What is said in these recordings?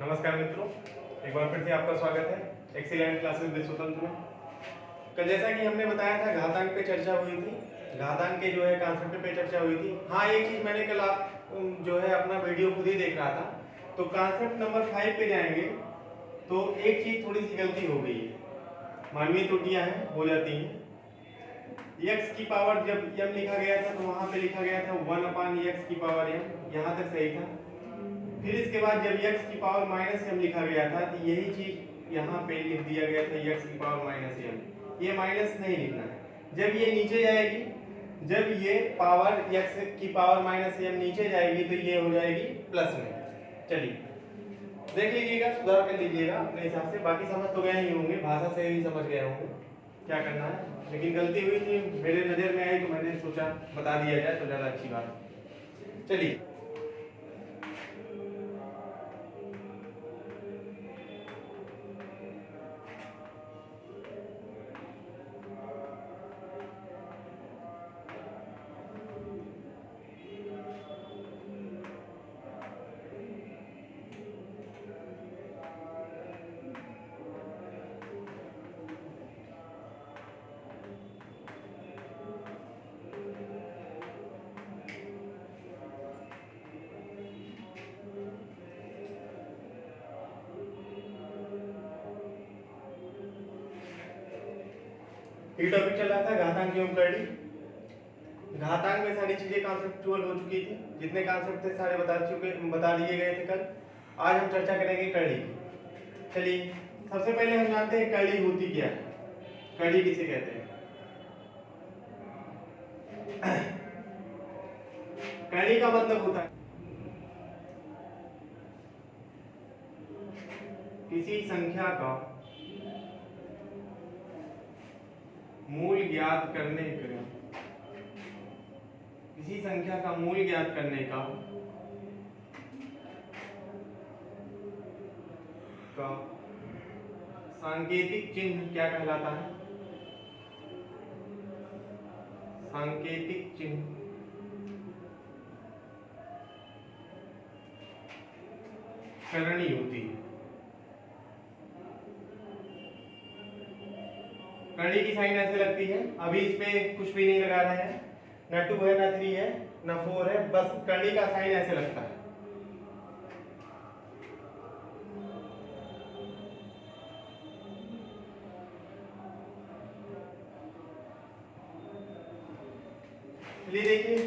नमस्कार मित्रों, एक बार फिर से आपका स्वागत है एक्सीलेंट क्लासेस विद स्वतंत्र में। कल जैसा कि हमने बताया था घातांक पे चर्चा हुई थी, घातांक के जो है कॉन्सेप्ट पे चर्चा हुई थी। हाँ, एक चीज मैंने कल आप जो है अपना वीडियो खुद ही देख रहा था, तो कॉन्सेप्ट नंबर 5 पे जाएंगे तो एक चीज थोड़ी सी गलती हो गई है, मानवीय त्रुटियां हैं, हो जाती हैं। x की पावर जब m लिखा गया था तो वहां पे लिखा गया था 1/x की पावर m, यहाँ तक सही था। फिर इसके बाद जब x की पावर -m लिखा गया था तो यही चीज यहाँ पे लिख दिया गया था x की पावर -m। ये माइनस नहीं लिखना है। जब ये नीचे जाएगी, जब ये पावर x की पावर -m नीचे जाएगी तो ये हो जाएगी प्लस में। चलिए देख लीजिएगा, सुधार कर लीजिएगा अपने हिसाब से। बाकी समझ तो गए ही होंगे, भाषा से ही समझ गए होंगे क्या करना है, लेकिन गलती हुई थी, मेरे नज़र में आई तो मैंने सोचा बता दिया जाए तो ज़्यादा अच्छी बात है। चलिए ये टॉपिक चल रहा था घातांक एवं करड़ी। घातांक में सारी चीजें कॉन्सेप्चुअल हो चुकी थी, जितने कॉन्सेप्ट थे सारे बता दिए गए थे कल। आज हम चर्चा करेंगे करड़ी की। चलिए सबसे पहले हम जानते हैं करड़ी होती क्या है, करड़ी किसे कहते हैं। करड़ी का मतलब होता है किसी संख्या का मूल ज्ञात करने का, किसी संख्या का मूल ज्ञात करने का सांकेतिक चिन्ह क्या कहलाता है। सांकेतिक चिन्ह करणी होती है। करड़ी की साइन ऐसे लगती है, अभी इस पे कुछ भी नहीं लगा रहे हैं, ना 2 है ना 3 है ना 4 है, बस करड़ी का साइन ऐसे लगता है। चलिए देखिए,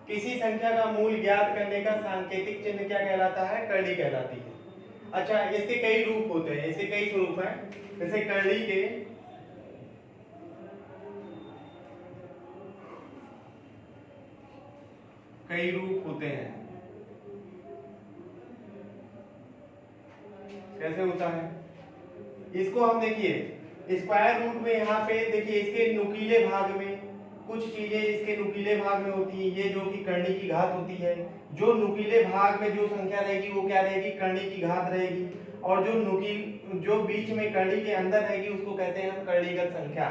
किसी संख्या का मूल ज्ञात करने का सांकेतिक चिन्ह क्या कहलाता है, करड़ी कहलाती है। अच्छा, इसके कई रूप होते हैं, इसके कई स्वरूप हैं। जैसे करड़ी के कई रूप होते हैं। कैसे होता है इसको हम देखिए, स्क्वायर रूट में यहाँ पे देखिए, इसके नुकीले भाग में कुछ चीजें इसके नुकीले भाग में होती हैं, ये जो कि करणी की घात होती है। जो नुकीले भाग में जो संख्या रहेगी वो क्या रहेगी, करणी की घात रहेगी। और जो बीच में करणी के अंदर रहेगी उसको कहते हैं हम करणीगत संख्या।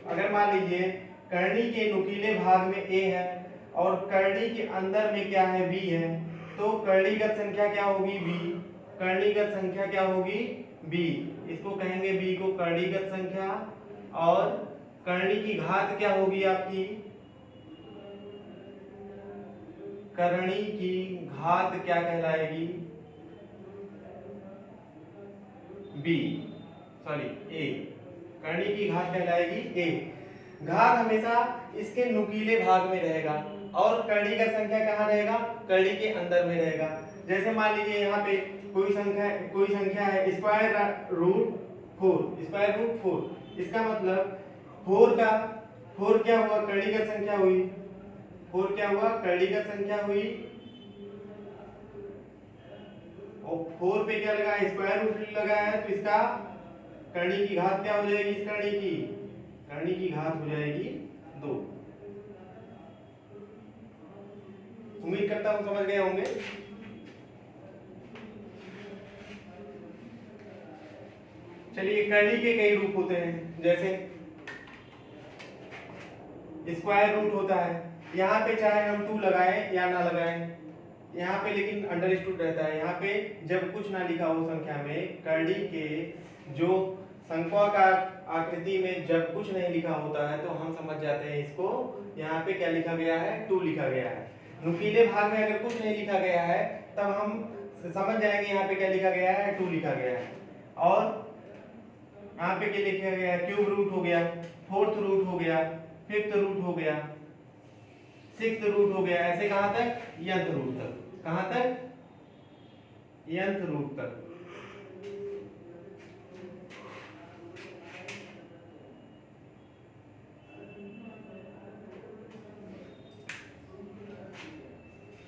अगर मान लीजिए करणी के नुकीले भाग में a है और करणी के अंदर में क्या है, b है, तो करणीगत संख्या क्या होगी, b। करणीगत संख्या क्या होगी, b। इसको कहेंगे b को करणीगत संख्या। और करणी की घात क्या होगी आपकी, करणी की घात क्या कहलाएगी, b, सॉरी a। करणी की घात कहलाएगी a। घात हमेशा इसके नुकीले भाग में रहेगा और करणी का संख्या कहाँ रहेगा, करणी के अंदर में रहेगा। जैसे मान लीजिए यहाँ पे कोई संख्या है स्क्वायर रूट 4, इसका मतलब 4 क्या हुआ, करणीगत संख्या हुई। 4 क्या हुआ, करणीगत संख्या हुई। और 4 पे क्या लगा, स्क्वायर रूट लगा है, तो इसका करणी की घात क्या हो जाएगी, इस करणी की घात हो जाएगी 2। उम्मीद करता हूं समझ गए होंगे। चलिए, करणी के कई रूप होते हैं, जैसे स्क्वायर रूट होता है। यहाँ पे चाहे हम 2 लगाएं या ना लगाएं, यहाँ पे लेकिन अंडरस्टूड रहता है। यहाँ पे जब कुछ ना लिखा हो संख्या में, करड़ी के जो संख्या का आकृति में जब कुछ नहीं लिखा होता है तो हम समझ जाते हैं इसको यहाँ पे क्या लिखा गया है, 2 लिखा गया है। नुकीले भाग में अगर कुछ नहीं लिखा गया है तब हम समझ जाएंगे यहाँ पे क्या लिखा गया है, 2 लिखा गया है। और यहाँ पे क्या लिखा गया है, क्यूब रूट हो गया, 4th रूट हो गया, 5th रूट हो गया, 6th रूट हो गया, ऐसे कहाँ तक, nth रूट तक। कहाँ तक, nth रूट तक।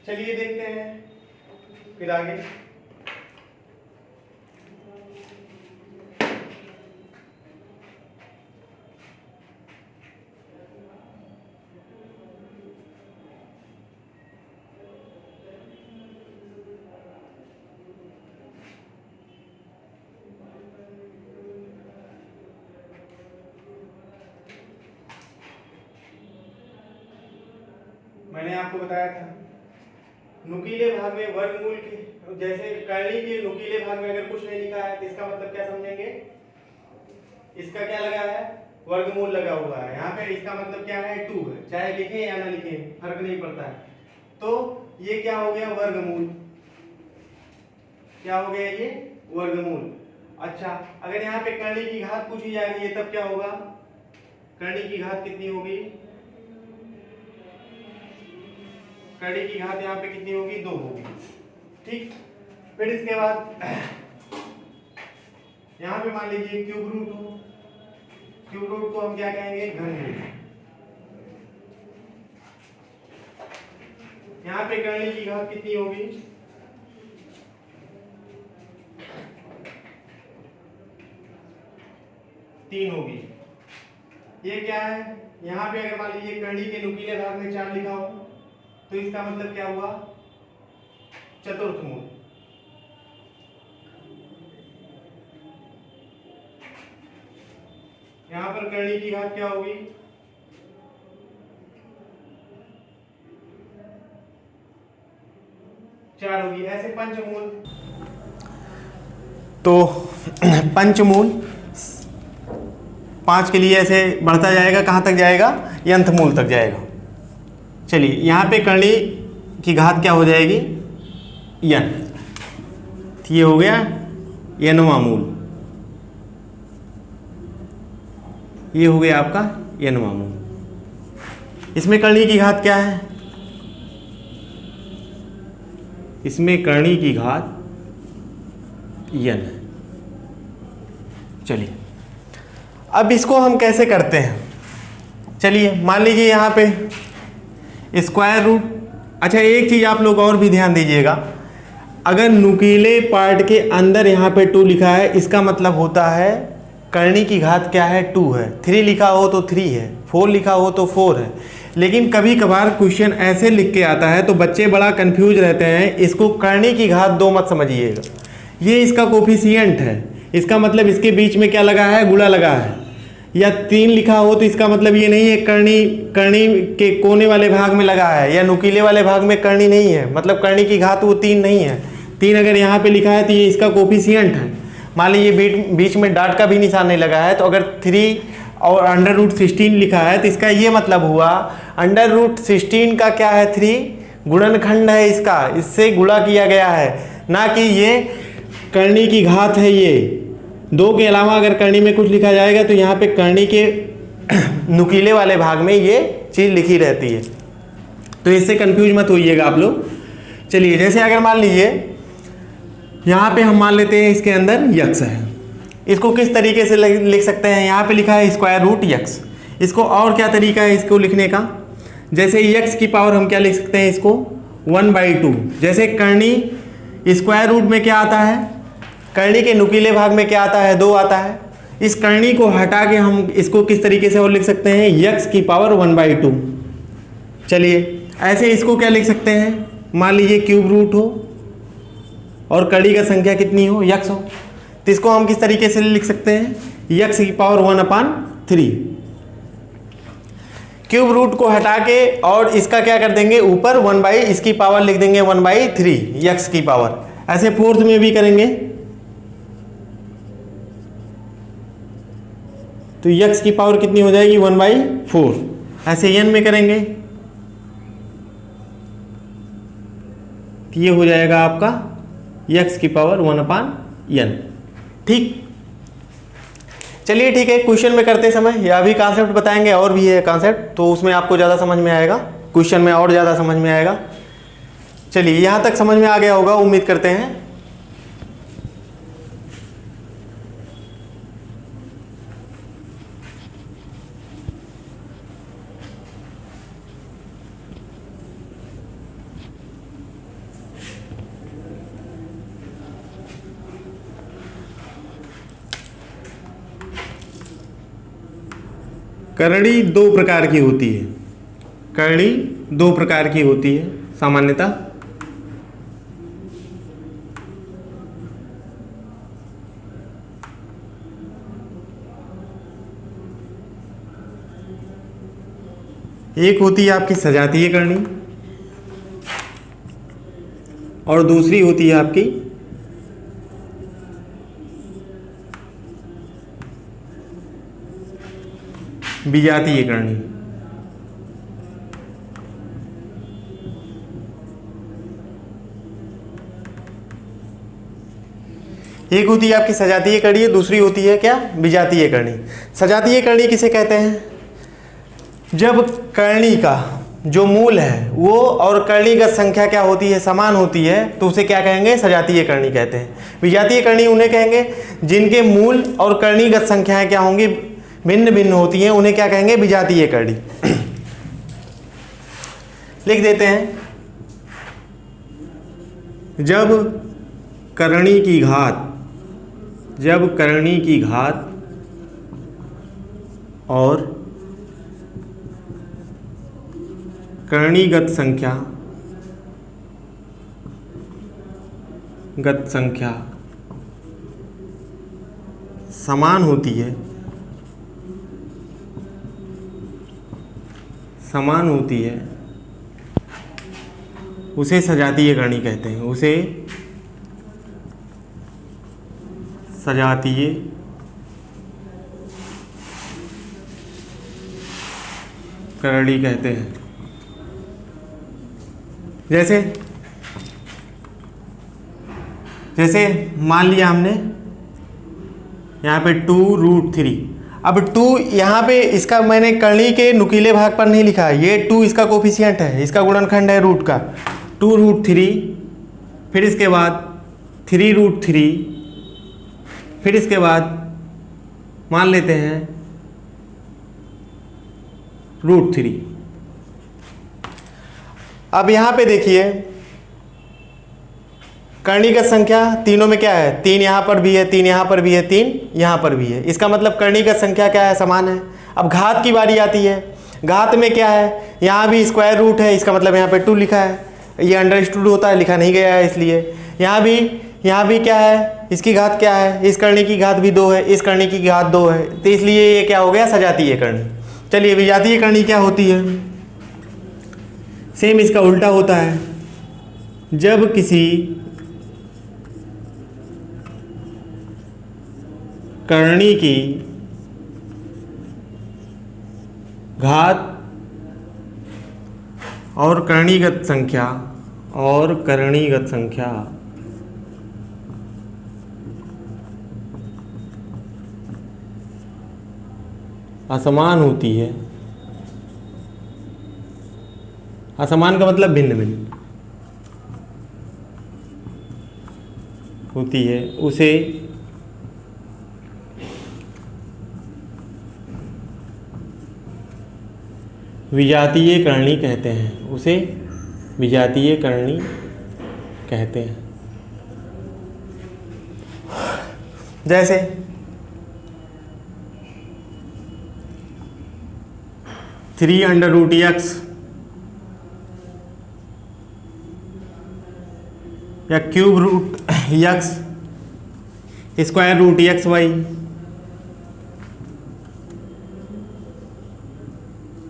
चलिए देखते हैं फिर आगे। मैंने आपको बताया था नुकीले भाग में वर्गमूल के, जैसे करनी के नुकीले भाग में अगर कुछ नहीं लिखा है तो इसका मतलब क्या समझेंगे, इसका क्या लगा है, वर्गमूल लगा हुआ है। यहाँ पे इसका मतलब क्या है, 2 है, चाहे लिखें या ना लिखें फर्क नहीं पड़ता है। तो ये क्या हो गया, वर्गमूल। क्या हो गया ये, वर्गमूल। अच्छा, अगर यहाँ पे करनी की घात पूछी जा रही है तब क्या होगा, करनी की घात कितनी होगी, करनी की घात यहाँ पे कितनी होगी, 2 होगी। ठीक, फिर इसके बाद यहाँ पे मान लीजिए क्यूब रूट हो, क्यूब रूट को हम क्या कहेंगे, घनमूल। यहाँ पे करनी की घात कितनी होगी, 3 होगी। ये क्या है, यहाँ पे अगर मान लीजिए करनी के नुकीले भाग में 4 लिखा हो तो इसका मतलब क्या हुआ, चतुर्थ मूल। यहां पर करनी की घात क्या होगी, 4 होगी। ऐसे पंचमूल, तो पंचमूल 5 के लिए ऐसे बढ़ता जाएगा, कहां तक जाएगा, यंथ मूल तक जाएगा। चलिए यहाँ पे करनी की घात क्या हो जाएगी, n। ये हो गया nवां मूल, ये हो गया आपका nवां मूल। इसमें करनी की घात क्या है, इसमें करनी की घात n है। चलिए अब इसको हम कैसे करते हैं, चलिए मान लीजिए यहाँ पे स्क्वायर रूट। अच्छा, एक चीज़ आप लोग और भी ध्यान दीजिएगा, अगर नुकीले पार्ट के अंदर यहाँ पे 2 लिखा है इसका मतलब होता है करनी की घात क्या है, 2 है। 3 लिखा हो तो 3 है, 4 लिखा हो तो 4 है। लेकिन कभी कभार क्वेश्चन ऐसे लिख के आता है तो बच्चे बड़ा कंफ्यूज रहते हैं। इसको करनी की घात 2 मत समझिएगा, ये इसका कोफिशिएंट है, इसका मतलब इसके बीच में क्या लगा है, गुणा लगा है। या 3 लिखा हो तो इसका मतलब ये नहीं है करनी के कोने वाले भाग में लगा है, या नुकीले वाले भाग में करनी नहीं है, मतलब करनी की घात वो 3 नहीं है। 3 अगर यहाँ पे लिखा है तो ये इसका कोफिशिएंट है। मान लीजिए बीच में डॉट का भी निशान नहीं लगा है, तो अगर 3 और √16 लिखा है तो इसका ये मतलब हुआ √16 का क्या है, 3 गुणनखंड है इसका, इससे गुणा किया गया है, ना कि ये करनी की घात है। ये 2 के अलावा अगर करनी में कुछ लिखा जाएगा तो यहाँ पे करनी के नुकीले वाले भाग में ये चीज़ लिखी रहती है, तो इससे कंफ्यूज मत होइएगा आप लोग। चलिए जैसे अगर मान लीजिए यहाँ पे हम मान लेते हैं इसके अंदर यक्स है, इसको किस तरीके से लिख सकते हैं, यहाँ पे लिखा है स्क्वायर रूट यक्स। इसको और क्या तरीका है इसको लिखने का, जैसे यक्स की पावर हम क्या लिख सकते हैं, इसको 1/2। जैसे करनी स्क्वायर रूट में क्या आता है, करनी के नुकीले भाग में क्या आता है, 2 आता है। इस करनी को हटा के हम इसको किस तरीके से और लिख सकते हैं, यक्स की पावर 1/2। चलिए ऐसे इसको क्या लिख सकते हैं, मान लीजिए क्यूब रूट हो और करनी का संख्या कितनी हो, यक्स हो, तो इसको हम किस तरीके से लिख सकते हैं, यक्स की पावर 1/3। क्यूब रूट को हटा के और इसका क्या कर देंगे, ऊपर 1 बाई इसकी पावर लिख देंगे 1/3 यक्स की पावर। ऐसे फोर्थ में भी करेंगे तो यक्स की पावर कितनी हो जाएगी 1/4। ऐसे n में करेंगे तो ये हो जाएगा आपका यक्स की पावर 1/n। ठीक, चलिए ठीक है। क्वेश्चन में करते समय यह भी कॉन्सेप्ट बताएंगे, और भी है कॉन्सेप्ट तो उसमें आपको ज़्यादा समझ में आएगा, क्वेश्चन में और ज़्यादा समझ में आएगा। चलिए यहाँ तक समझ में आ गया होगा, उम्मीद करते हैं। करणी दो प्रकार की होती है, करणी दो प्रकार की होती है सामान्यतः। एक होती है आपकी सजातीय करणी और दूसरी होती है आपकी विजातीय करणी। एक होती है आपकी सजातीय करणी, दूसरी होती है क्या, विजातीय करणी। सजातीय करणी किसे कहते हैं, जब करणी का जो मूल है वो और करणीगत संख्या क्या होती है, समान होती है, तो उसे क्या कहेंगे, सजातीय करणी कहते हैं। विजातीय करणी उन्हें कहेंगे जिनके मूल और करणीगत संख्याएं क्या होंगी, भिन्न भिन्न होती हैं, उन्हें क्या कहेंगे, विजातीय करणी। लिख देते हैं, जब करणी की घात, जब करणी की घात और करणीगत संख्या, गत संख्या समान होती है, समान होती है, उसे सजातीय करणी कहते हैं, उसे सजातीय करणी कहते हैं। जैसे जैसे मान लिया हमने यहाँ पे 2√3, अब 2 यहाँ पे इसका मैंने करणी के नुकीले भाग पर नहीं लिखा है, ये 2 इसका कोफिशिएंट है, इसका गुणनखंड है रूट का, 2√3, फिर इसके बाद 3√3, फिर इसके बाद मान लेते हैं √3। अब यहाँ पे देखिए करणीगत संख्या तीनों में क्या है, 3 यहाँ पर भी है, 3 यहाँ पर भी है, 3 यहाँ पर भी है, इसका मतलब करणीगत संख्या क्या है, समान है। अब घात की बारी आती है, घात में क्या है, यहाँ भी स्क्वायर रूट है, इसका मतलब यहाँ पे 2 लिखा है, ये अंडरस्टूड होता है, लिखा नहीं गया है इसलिए। यहाँ भी क्या है, इसकी घात क्या है, इस करणी की घात भी 2 है, इस करणी की घात 2 है, तो इसलिए ये क्या हो गया, सजातीय करणी। चलिए विजातीय करणी क्या होती है, सेम इसका उल्टा होता है, जब किसी करणी की घात और करणीगत संख्या असमान होती है, असमान का मतलब भिन्न भिन्न होती है, उसे विजातीय करणी कहते हैं, उसे विजातीय करणी कहते हैं। जैसे (3√x) या cube root x square root xy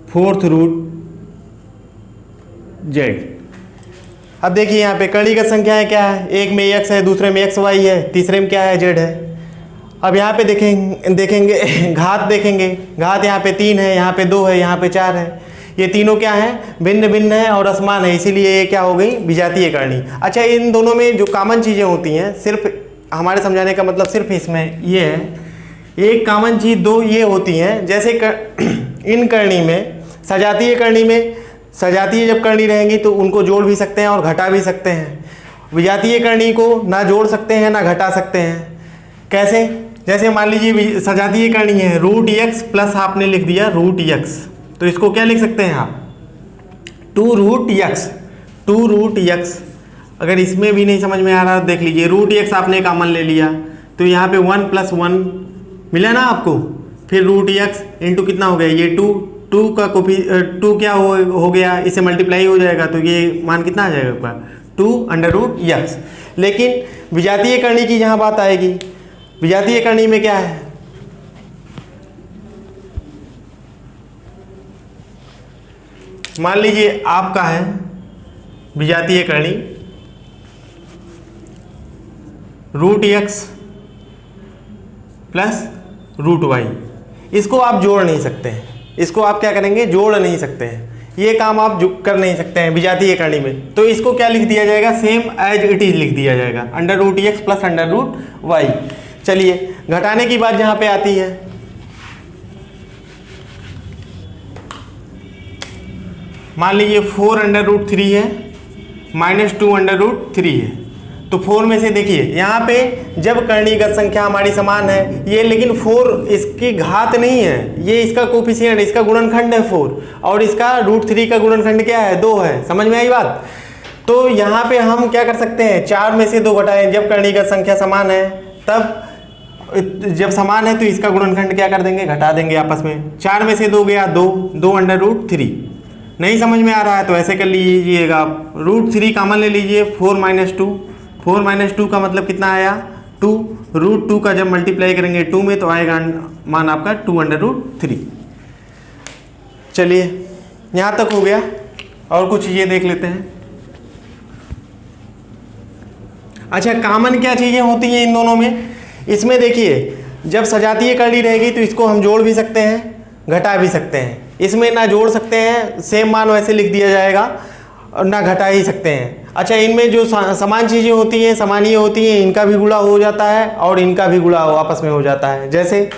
4th root z। अब देखिए यहाँ पे कणीगत संख्याएं क्या है, एक में x है, दूसरे में xy है, तीसरे में क्या है z है। अब यहाँ पे देखेंगे घात देखेंगे, घात यहाँ पे 3 है, यहाँ पे 2 है, यहाँ पे 4 है। ये तीनों क्या है, भिन्न भिन्न है और असमान है, इसीलिए ये क्या हो गई, विजातीय करणी। अच्छा, इन दोनों में जो कॉमन चीज़ें होती हैं, सिर्फ हमारे समझाने का मतलब सिर्फ इसमें ये है, एक कॉमन चीज़ दो ये होती हैं। जैसे इन करणी में, सजातीय करणी में, सजातीय जब करणी रहेंगी तो उनको जोड़ भी सकते हैं और घटा भी सकते हैं। विजातीय करणी को ना जोड़ सकते हैं ना घटा सकते हैं। कैसे? जैसे मान लीजिए सजातीय करणी है, रूट x प्लस आपने लिख दिया रूट x, तो इसको क्या लिख सकते हैं आप, 2 रूट x। अगर इसमें भी नहीं समझ में आ रहा देख लीजिए, रूट x आपने कॉमन ले लिया तो यहाँ पे 1 + 1 मिला ना आपको, फिर रूट x इंटू कितना हो गया, ये 2 का टू क्या हो गया, इससे मल्टीप्लाई हो जाएगा तो ये मान कितना आ जाएगा ऊपर, 2√x। लेकिन विजातीय करणी की जहाँ बात आएगी, विजातीय करणी में क्या है, मान लीजिए आपका है विजातीय करणी root x plus root y। इसको आप जोड़ नहीं सकते हैं, इसको आप क्या करेंगे, जोड़ नहीं सकते हैं, ये काम आप कर नहीं सकते हैं विजातीय करणी में। तो इसको क्या लिख दिया जाएगा, सेम एज इट इज लिख दिया जाएगा, √x प्लस √y। चलिए घटाने की बात जहाँ पे आती है, मान लीजिए 4√3 है माइनस 2√3 है, तो 4 में से देखिए यहाँ पे जब करणीगत संख्या हमारी समान है, ये लेकिन 4 इसकी घात नहीं है, ये इसका कोफिशिएंट, इसका गुणनखंड है 4, और इसका √3 का गुणनखंड क्या है, 2 है। समझ में आई बात? तो यहाँ पे हम क्या कर सकते हैं, 4 में से 2 घटाएं, जब करणीगत संख्या समान है तब, जब समान है तो इसका गुणनखंड क्या कर देंगे, घटा देंगे आपस में। 4 में से 2 गया 2√3। नहीं समझ में आ रहा है तो ऐसे कर लीजिएगा आप, √3 कॉमन ले लीजिए, 4 - 2 का मतलब कितना आया, 2, √2 का जब मल्टीप्लाई करेंगे 2 में तो आएगा मान आपका 2√3। चलिए यहाँ तक हो गया, और कुछ चीज़ें देख लेते हैं। अच्छा, कॉमन क्या चीज़ें होती हैं इन दोनों में, इसमें देखिए जब सजातीय करणी रहेगी तो इसको हम जोड़ भी सकते हैं घटा भी सकते हैं, इसमें ना जोड़ सकते हैं, सेम मान वैसे लिख दिया जाएगा, और ना घटा ही सकते हैं। अच्छा, इनमें जो समान चीज़ें होती हैं, समानीय होती हैं, इनका भी गुणा हो जाता है और इनका भी गुणा आपस में हो जाता है। जैसे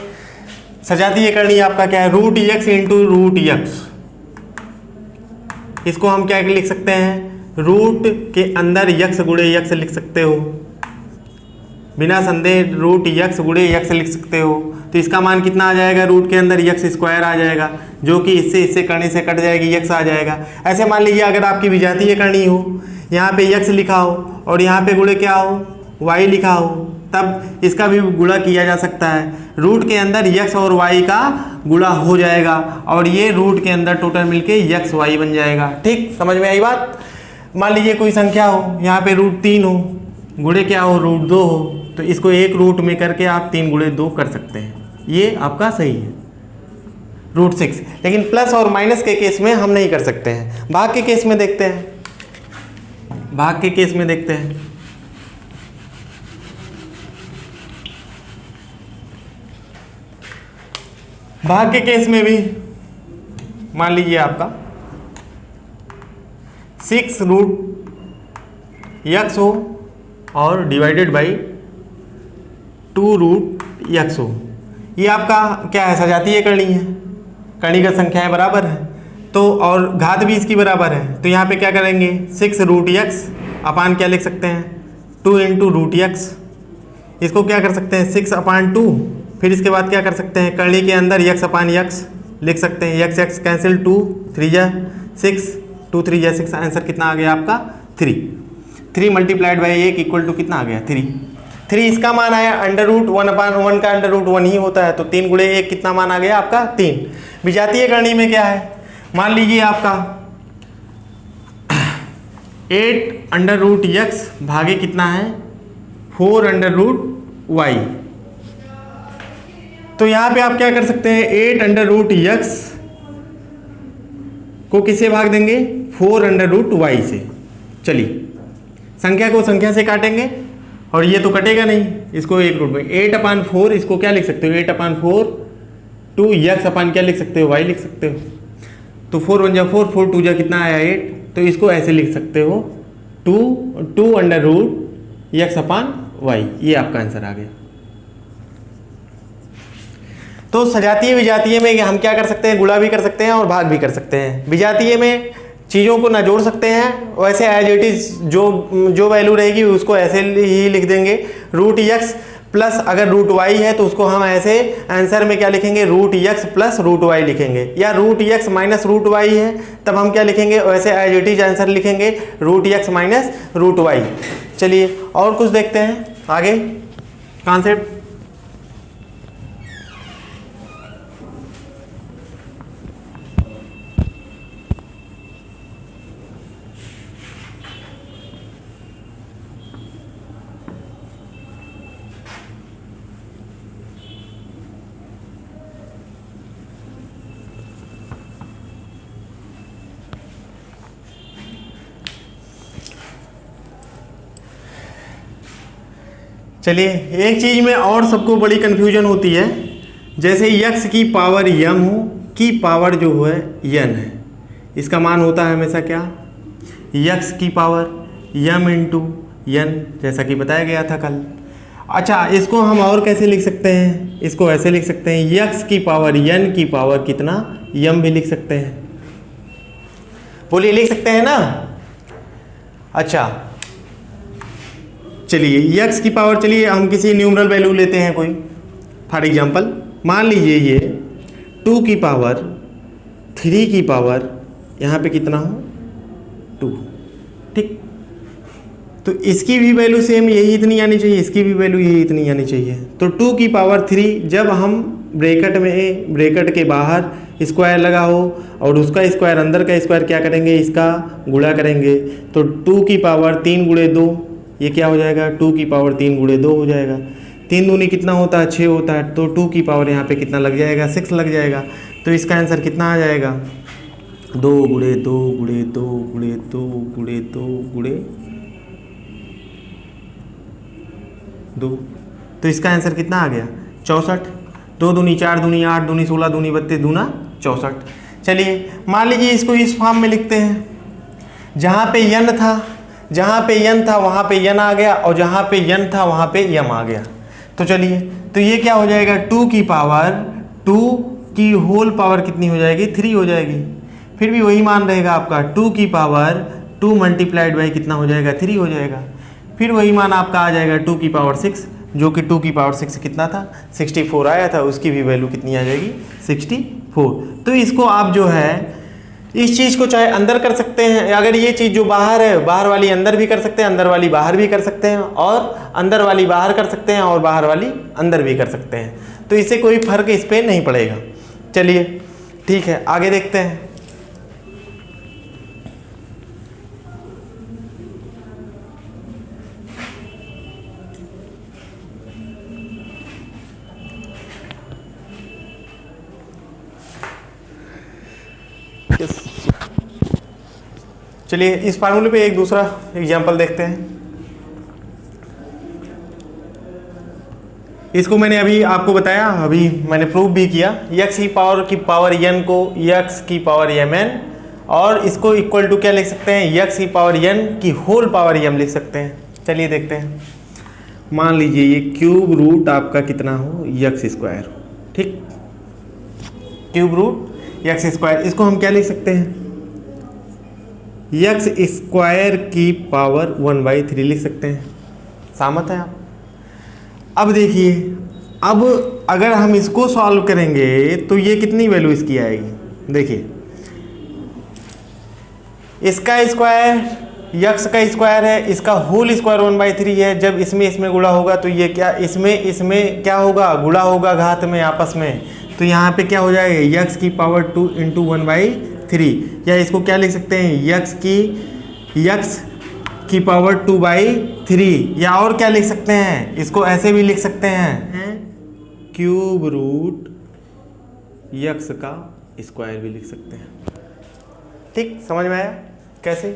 सजातीय करणी आपका क्या है, √x इंटू √x, इसको हम क्या लिख सकते हैं, रूट के अंदर x गुणे x लिख सकते हो, बिना संदेह √x गुणे x लिख सकते हो। तो इसका मान कितना आ जाएगा, रूट के अंदर x² आ जाएगा, जो कि इससे करने से कट जाएगी, x आ जाएगा। ऐसे मान लीजिए अगर आपकी विजातीय करणी हो, यहाँ पे x लिखा हो और यहाँ पे गुणे क्या हो, y लिखा हो, तब इसका भी गुणा किया जा सकता है। रूट के अंदर x और y का गुणा हो जाएगा और ये रूट के अंदर टोटल मिलके x y बन जाएगा। ठीक, समझ में आई बात? मान लीजिए कोई संख्या हो, यहाँ पे √3 हो, गुणे क्या हो, √2 हो, तो इसको एक रूट में करके आप 3 × 2 कर सकते हैं, ये आपका सही है, √6। लेकिन प्लस और माइनस के केस में हम नहीं कर सकते हैं। भाग के केस में देखते हैं, भाग के केस में देखते हैं। भाग के केस में भी मान लीजिए आपका 6√x हो और डिवाइडेड बाई 2√x हो, ये आपका क्या है, सजातीय करणी है, करणीगत संख्याएं बराबर है, तो और घात भी इसकी बराबर है, तो यहाँ पे क्या करेंगे, 6√x अपान क्या लिख सकते हैं, 2 × √x। इसको क्या कर सकते हैं, 6/2, फिर इसके बाद क्या कर सकते हैं, करणी के अंदर x/x लिख सकते हैं, x कैंसिल, 2 3 जा 6, 2 3 जा 6, आंसर कितना आ गया आपका 3। 3 × 1 = कितना आ गया, 3। इसका मान आया √1/1 का √1 ही होता है, तो 3 × 1 कितना मान आ गया आपका 3। विजातीय करणी में क्या है, मान लीजिए आपका 8√x भागे कितना है 4√y। तो यहाँ पे आप क्या कर सकते हैं, 8√x को किससे भाग देंगे, 4√y से। चलिए संख्या को संख्या से काटेंगे और ये तो कटेगा नहीं, इसको एक रूट में 8/4 इसको क्या लिख सकते हो, 8/4 टू यक्स अपन क्या लिख सकते हो, y लिख सकते हो। तो 4 1 जा 4, 4 2 जा कितना आया 8, तो इसको ऐसे लिख सकते हो 2√x/y। ये आपका आंसर आ गया। तो सजातीय विजातीय में हम क्या कर सकते हैं, गुणा भी कर सकते हैं और भाग भी कर सकते हैं। विजातीय में चीज़ों को ना जोड़ सकते हैं, वैसे एज इट इज जो वैल्यू रहेगी उसको ऐसे ही लिख देंगे, √x प्लस अगर √y है तो उसको हम ऐसे आंसर में क्या लिखेंगे, √x प्लस √y लिखेंगे, या √x माइनस √y है तब हम क्या लिखेंगे, वैसे एज इट इज आंसर लिखेंगे √x माइनस √y। चलिए और कुछ देखते हैं आगे कॉन्सेप्ट। चलिए एक चीज़ में और सबको बड़ी कन्फ्यूजन होती है, जैसे x की पावर m हो, की पावर जो है n है, इसका मान होता है हमेशा क्या, x की पावर m इंटू n, जैसा कि बताया गया था कल। अच्छा इसको हम और कैसे लिख सकते हैं, इसको ऐसे लिख सकते हैं x की पावर n की पावर कितना m भी लिख सकते हैं, बोलिए लिख सकते हैं ना। अच्छा चलिए x की पावर, चलिए हम किसी न्यूमरल वैल्यू लेते हैं कोई, फॉर एग्जांपल मान लीजिए ये 2 की पावर 3 की पावर यहाँ पे कितना हो 2, ठीक। तो इसकी भी वैल्यू सेम यही इतनी आनी चाहिए, इसकी भी वैल्यू यही इतनी आनी चाहिए। तो 2 की पावर 3 जब हम ब्रैकेट के बाहर स्क्वायर लगा हो और उसका स्क्वायर अंदर का स्क्वायर क्या करेंगे, इसका गुणा करेंगे, तो 2 की पावर 3 गुणे 2 ये क्या हो जाएगा, 2 की पावर 3 गुणे 2 हो जाएगा। 3 दूनी कितना होता है 6 होता है, तो 2 की पावर यहाँ पे कितना लग जाएगा 6 लग जाएगा। तो इसका आंसर कितना आ जाएगा 2 गुणे 2 गुणे 2 गुणे 2 गुणे 2 गुणे 2, तो इसका आंसर कितना आ गया 64। 2 दूनी 4 दूनी 8 दूनी 16 दूनी 32 दूना 64। चलिए मान लीजिए इसको इस फॉर्म में लिखते हैं, जहाँ पे n था, जहाँ पे n था वहाँ पे n आ गया और जहाँ पे n था वहाँ पे m आ गया। तो चलिए तो ये क्या हो जाएगा 2 की पावर 2 की होल पावर कितनी हो जाएगी 3 हो जाएगी। फिर भी वही मान रहेगा आपका 2 की पावर 2 मल्टीप्लाइड बाई कितना हो जाएगा 3 हो जाएगा। फिर वही मान आपका आ जाएगा 2 की पावर 6, जो कि 2 की पावर 6 कितना था 64 आया था, उसकी भी वैल्यू कितनी आ जाएगी 64। तो इसको आप जो है इस चीज़ को चाहे अंदर कर सकते हैं, अगर ये चीज़ जो बाहर है बाहर वाली अंदर भी कर सकते हैं, अंदर वाली बाहर भी कर सकते हैं, और अंदर वाली बाहर कर सकते हैं और बाहर वाली अंदर भी कर सकते हैं। तो इससे कोई फर्क इस पर नहीं पड़ेगा। चलिए ठीक है आगे देखते हैं। चलिए इस फार्मूले पे एक दूसरा एग्जांपल देखते हैं। इसको मैंने अभी आपको बताया, अभी मैंने प्रूव भी किया। x की पावर n को x की पावर mn, और इसको इक्वल टू क्या लिख सकते हैं x की पावर n की होल पावर m लिख सकते हैं। चलिए देखते हैं। मान लीजिए ये क्यूब रूट आपका कितना हो x स्क्वायर, ठीक, क्यूब रूट x स्क्वायर, इसको हम क्या लिख सकते हैं x स्क्वायर की पावर 1/3 लिख सकते हैं। सहमत हैं आप? अब देखिए, अब अगर हम इसको सॉल्व करेंगे तो ये कितनी वैल्यू इसकी आएगी। देखिए इसका स्क्वायर x का स्क्वायर है, इसका होल स्क्वायर 1/3 है। जब इसमें गुणा होगा तो ये क्या इसमें क्या होगा, गुणा होगा घात में आपस में, तो यहाँ पे क्या हो जाएगा x की पावर 2 इंटू 1/3, या इसको क्या लिख सकते हैं x की पावर 2/3, या और क्या लिख सकते हैं, इसको ऐसे भी लिख सकते हैं क्यूब रूट x का स्क्वायर भी लिख सकते हैं। ठीक, समझ में आया कैसे?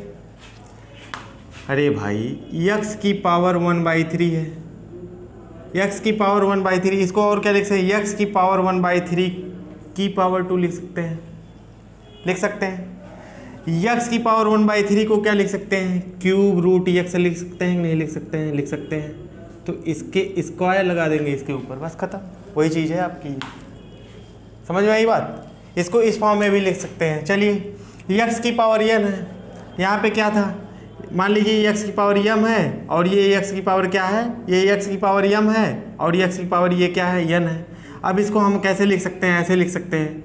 अरे भाई x की पावर 1/3 है, x की पावर 1/3, इसको और क्या लिख सकते हैं, x की पावर 1/3 की पावर 2 लिख सकते हैं, लिख सकते हैं। x की पावर 1/3 को क्या लिख सकते हैं, क्यूब रूट x लिख सकते हैं, नहीं लिख सकते हैं, लिख सकते हैं। तो इसके स्क्वायर लगा देंगे इसके ऊपर, बस खत्म, वही चीज़ है आपकी। समझ में आई बात? इसको इस फॉर्म में भी लिख सकते हैं। चलिए x की पावर m है, यहाँ पे क्या था, मान लीजिए x की पावर m है और ये x की पावर क्या है, ये x की पावर m है और x की पावर ये क्या है, n है। अब इसको हम कैसे लिख सकते हैं, ऐसे लिख सकते हैं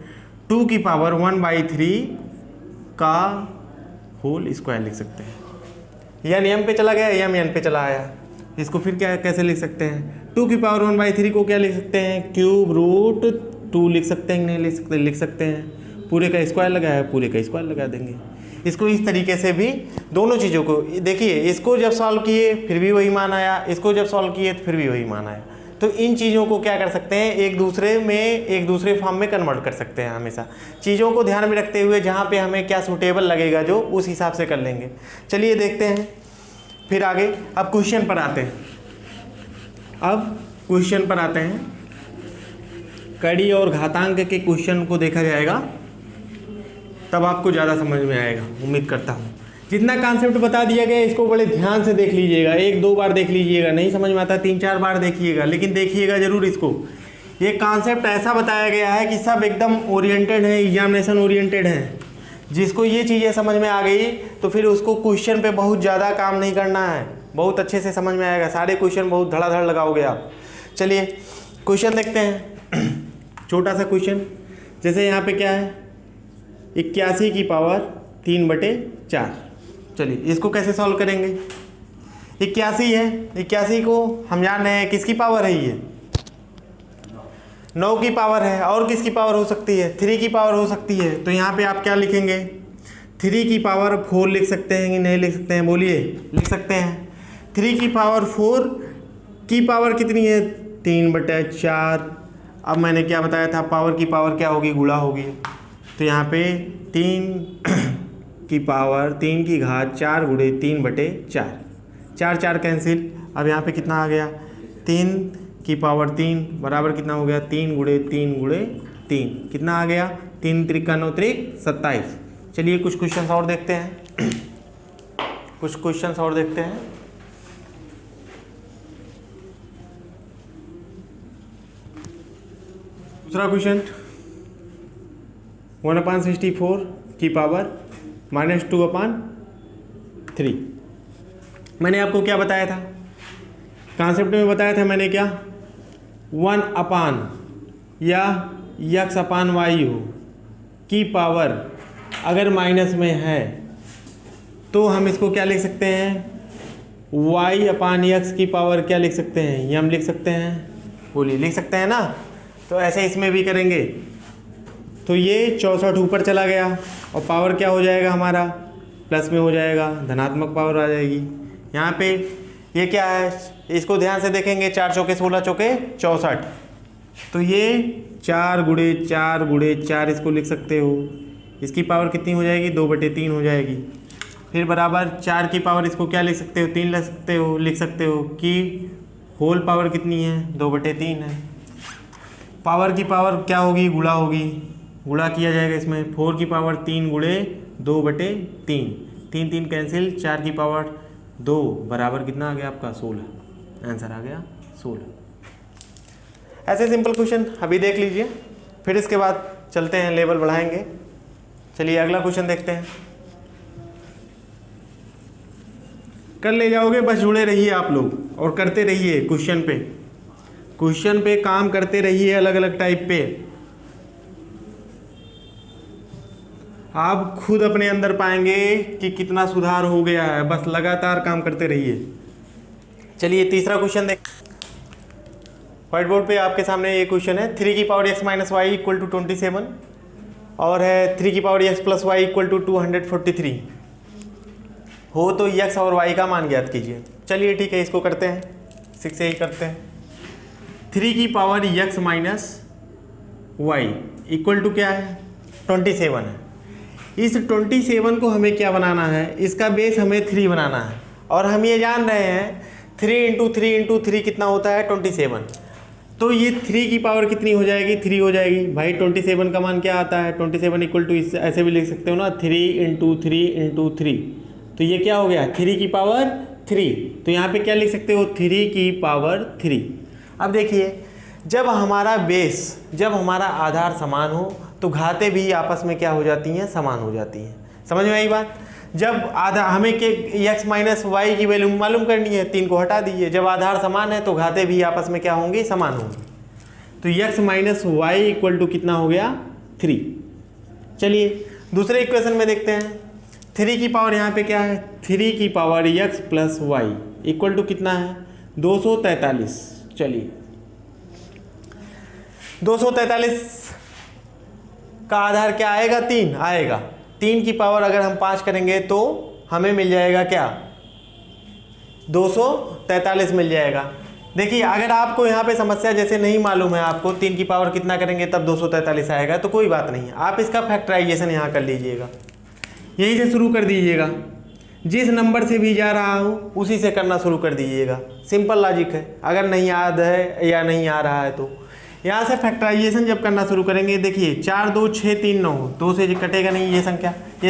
2 की पावर 1/3 का होल स्क्वायर लिख सकते हैं। n m पे चला गया, m n पे चला आया। इसको फिर क्या कैसे लिख सकते हैं, 2 की पावर 1/3 को क्या लिख सकते हैं, क्यूब रूट 2 लिख सकते हैं, नहीं लिख सकते, लिख सकते हैं। पूरे का स्क्वायर लगा है, पूरे का स्क्वायर लगा देंगे। इसको इस तरीके से भी दोनों चीज़ों को देखिए, इसको जब सॉल्व किए फिर भी वही मान आया, इसको जब सॉल्व किए तो फिर भी वही मान आया। तो इन चीज़ों को क्या कर सकते हैं, एक दूसरे फॉर्म में कन्वर्ट कर सकते हैं। हमेशा चीज़ों को ध्यान में रखते हुए जहाँ पे हमें क्या सूटेबल लगेगा जो, उस हिसाब से कर लेंगे। चलिए देखते हैं फिर आगे। अब क्वेश्चन पर आते हैं, कड़ी और घातांक के क्वेश्चन को देखा जाएगा, तब आपको ज़्यादा समझ में आएगा, उम्मीद करता हूँ। जितना कॉन्सेप्ट बता दिया गया इसको बड़े ध्यान से देख लीजिएगा, 1-2 बार देख लीजिएगा, नहीं समझ में आता 3-4 बार देखिएगा, लेकिन देखिएगा ज़रूर इसको। ये कॉन्सेप्ट ऐसा बताया गया है कि सब एकदम ओरिएंटेड है, एग्जामिनेशन ओरिएंटेड है। जिसको ये चीज़ें समझ में आ गई तो फिर उसको क्वेश्चन पे बहुत ज़्यादा काम नहीं करना है, बहुत अच्छे से समझ में आएगा। सारे क्वेश्चन बहुत धड़ाधड़ लगाओगे आप। चलिए क्वेश्चन देखते हैं। छोटा सा क्वेश्चन, जैसे यहाँ पे क्या है, 81 की पावर 3/4। चलिए इसको कैसे सॉल्व करेंगे। 81 है, 81 को हम जान रहे हैं किसकी पावर है, ये 9 की पावर है। और किसकी पावर हो सकती है, 3 की पावर हो सकती है। तो यहाँ पे आप क्या लिखेंगे, 3 की पावर 4 लिख सकते हैं कि नहीं लिख सकते हैं, बोलिए, लिख सकते हैं। 3 की पावर 4 की पावर कितनी है, 3/4। अब मैंने क्या बताया था, पावर की पावर क्या होगी, गुणा होगी। तो यहाँ पे 3 की पावर 3 की घात 4 गुणे 3/4, 4 कैंसिल। अब यहाँ पे कितना आ गया, 3 की पावर 3 बराबर कितना हो गया, 3 गुणे 3 गुणे 3, कितना आ गया, 3 त्रिका 9 त्रिक 27। चलिए कुछ क्वेश्चन और देखते हैं, कुछ क्वेश्चन और देखते हैं। दूसरा क्वेश्चन, 1/64 की पावर -2/3। मैंने आपको क्या बताया था, कॉन्सेप्ट में बताया था मैंने क्या, 1 या x/y हो की पावर अगर माइनस में है तो हम इसको क्या लिख सकते हैं, y/x की पावर क्या लिख सकते हैं, यम लिख सकते हैं, बोलिए, लिख सकते हैं ना। तो ऐसे इसमें भी करेंगे। तो ये 64 ऊपर चला गया और पावर क्या हो जाएगा हमारा, प्लस में हो जाएगा, धनात्मक पावर आ जाएगी। यहाँ पे ये क्या है, इसको ध्यान से देखेंगे, 4 चौके 16 चौके 64। तो ये 4 गुणे 4 गुणे 4 इसको लिख सकते हो। इसकी पावर कितनी हो जाएगी, 2/3 हो जाएगी। फिर बराबर 4 की पावर इसको क्या लिख सकते हो, 3 लिख सकते हो कि होल पावर कितनी है, 2/3 है। पावर की पावर क्या होगी, गुणा होगी, गुणा किया जाएगा इसमें। 4 की पावर 3 गुणे 2/3, 3 कैंसिल, 4 की पावर 2 बराबर कितना आ गया आपका, 16। आंसर आ गया 16। ऐसे सिंपल क्वेश्चन अभी देख लीजिए, फिर इसके बाद चलते हैं, लेवल बढ़ाएंगे। चलिए अगला क्वेश्चन देखते हैं। कर ले जाओगे, बस जुड़े रहिए आप लोग और करते रहिए, क्वेश्चन पे काम करते रहिए, अलग अलग टाइप पे। आप खुद अपने अंदर पाएंगे कि कितना सुधार हो गया है, बस लगातार काम करते रहिए। चलिए तीसरा क्वेश्चन देख, व्हाइट बोर्ड पे आपके सामने ये क्वेश्चन है, 3 की पावर x - y = 27 और है 3 की पावर x + y = 243 हो तो x और y का मान ज्ञात कीजिए। चलिए ठीक है, इसको करते हैं, 6 से ही करते हैं। 3 की power x - y equal to क्या है, 27 है। इस 27 को हमें क्या बनाना है, इसका बेस हमें 3 बनाना है, और हम ये जान रहे हैं 3 × 3 × 3 कितना होता है 27। तो ये 3 की पावर कितनी हो जाएगी, 3 हो जाएगी। भाई 27 का मान क्या आता है, 27 इक्वल टू ऐसे भी लिख सकते हो ना, 3 × 3 × 3। तो ये क्या हो गया 3 की पावर 3। तो यहाँ पे क्या लिख सकते हो 3 की पावर 3। अब देखिए जब हमारा बेस, जब हमारा आधार समान हो तो घातें भी आपस में क्या हो जाती हैं, समान हो जाती हैं। समझ में आई बात। जब हमें के x माइनस वाई की वैल्यू मालूम करनी है, 3 को हटा दीजिए। जब आधार समान है तो घातें भी आपस में क्या होंगी, समान होंगी। तो x minus Y equal to कितना हो गया 3। चलिए दूसरे इक्वेशन में देखते हैं। 3 की पावर यहाँ पे क्या है, 3 की power x plus Y equal to कितना है 243। चलिए 243 का आधार क्या आएगा, 3 आएगा। 3 की पावर अगर हम 5 करेंगे तो हमें मिल जाएगा क्या 243 मिल जाएगा। देखिए अगर आपको यहाँ पे समस्या जैसे नहीं मालूम है, आपको 3 की पावर कितना करेंगे तब 243 आएगा, तो कोई बात नहीं, आप इसका फैक्टराइजेशन यहाँ कर लीजिएगा, यहीं से शुरू कर दीजिएगा। जिस नंबर से भी जा रहा हो उसी से करना शुरू कर दीजिएगा। सिंपल लॉजिक है। अगर नहीं याद है या नहीं आ रहा है तो यहाँ से फैक्टराइजेशन जब करना शुरू करेंगे, देखिए 4 2 6 3 9, 2 से कटेगा नहीं ये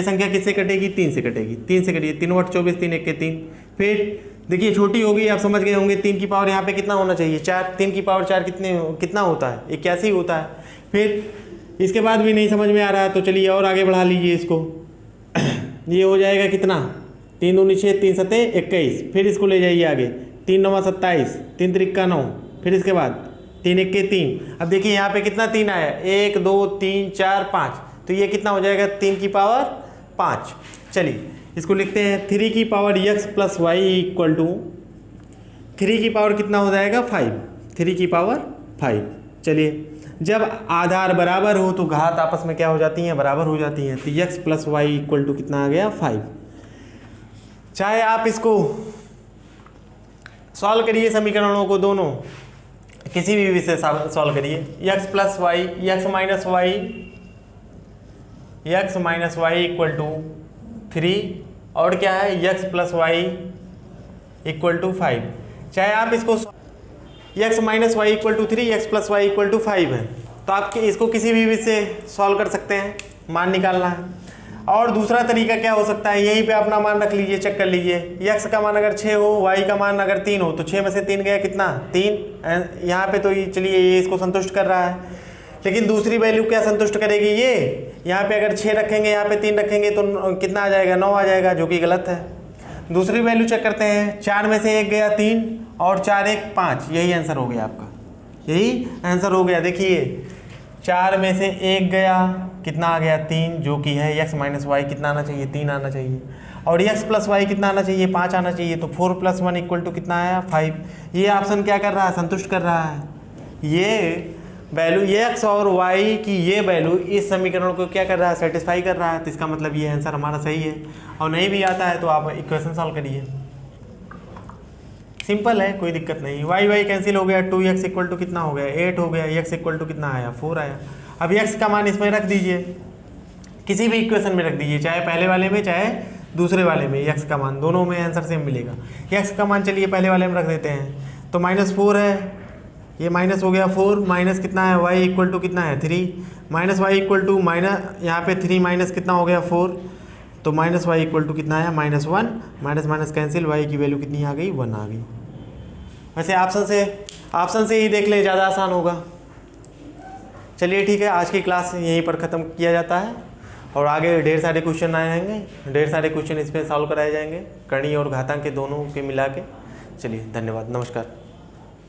संख्या किससे कटेगी, 3 से कटेगी। 3 से कटिए, 3 × 24 3 × 1 = 3। फिर देखिए छोटी होगी, आप समझ गए होंगे। 3 की पावर यहाँ पे कितना होना चाहिए 4। 3 की पावर 4 कितना होता है 81 होता है। फिर इसके बाद भी नहीं समझ में आ रहा है तो चलिए और आगे बढ़ा लीजिए इसको। ये हो जाएगा कितना 3 दूनी 6 3 7 21। फिर इसको ले जाइए आगे, 3 9 27, 3 3 9, फिर इसके बाद 3 1 3। अब देखिए यहाँ पे कितना 3 आया, 1 2 3 4 5, तो ये कितना हो जाएगा 3 की पावर 5। चलिए इसको लिखते हैं 3 की power x plus Y equal to 3 की पावर कितना हो जाएगा 5। 3 की पावर 5। चलिए जब आधार बराबर हो तो घात आपस में क्या हो जाती हैं, बराबर हो जाती हैं। तो x plus Y equal to कितना आ गया 5। चाहे आप इसको सॉल्व करिए समीकरणों को दोनों, किसी भी विषय सॉल्व करिए। x plus Y x minus Y equal to 3 और क्या है x plus Y equal to 5। चाहे आप इसको x minus Y equal to 3 x plus Y equal to 5 है, तो आप इसको किसी भी विषय सॉल्व कर सकते हैं, मान निकालना है। और दूसरा तरीका क्या हो सकता है, यहीं पे अपना मान रख लीजिए, चेक कर लीजिए। x का मान अगर 6 हो, y का मान अगर 3 हो, तो 6 में से 3 गया कितना 3। यहाँ पे तो चलिए ये इसको संतुष्ट कर रहा है, लेकिन दूसरी वैल्यू क्या संतुष्ट करेगी ये, यहाँ पे अगर 6 रखेंगे यहाँ पे 3 रखेंगे तो कितना आ जाएगा 9 आ जाएगा, जो कि गलत है। दूसरी वैल्यू चेक करते हैं। 4 में से 1 गया 3 और 4 1 5, यही आंसर हो गया आपका, यही आंसर हो गया। देखिए 4 में से 1 गया, कितना आ गया 3, जो कि है x माइनस वाई कितना आना चाहिए 3 आना चाहिए, और x प्लस वाई कितना आना चाहिए 5 आना चाहिए। तो 4 + 1 इक्वल टू कितना आया 5। ये ऑप्शन क्या कर रहा है, संतुष्ट कर रहा है। ये वैल्यू x और y की ये वैल्यू इस समीकरण को क्या कर रहा है, सेटिस्फाई कर रहा है। तो इसका मतलब ये आंसर हमारा सही है। और नहीं भी आता है तो आप इक्वेशन सॉल्व करिए, सिंपल है, कोई दिक्कत नहीं। y कैंसिल हो गया, 2x इक्वल टू कितना हो गया 8 हो गया, x इक्वल टू कितना आया 4 आया। अब x का मान इसमें रख दीजिए, किसी भी इक्वेशन में रख दीजिए, चाहे पहले वाले में चाहे दूसरे वाले में। x का मान दोनों में आंसर सेम मिलेगा। x का मान चलिए पहले वाले में रख देते हैं, तो -4 है, ये माइनस हो गया 4, माइनस कितना है y इक्वल टू कितना है 3, minus Y equal to minus यहाँ पे 3 माइनस कितना हो गया 4, तो माइनस वाई इक्वल टू कितना है -1, माइनस माइनस कैंसिल, y की वैल्यू कितनी आ गई 1 आ गई। वैसे ऑप्शन से ही देख लें, ज़्यादा आसान होगा। चलिए ठीक है, आज की क्लास यहीं पर ख़त्म किया जाता है, और आगे ढेर सारे क्वेश्चन आएंगे, ढेर सारे क्वेश्चन इस पर सॉल्व कराए जाएंगे, कर्ण और घातांक के दोनों के मिला के। चलिए धन्यवाद, नमस्कार।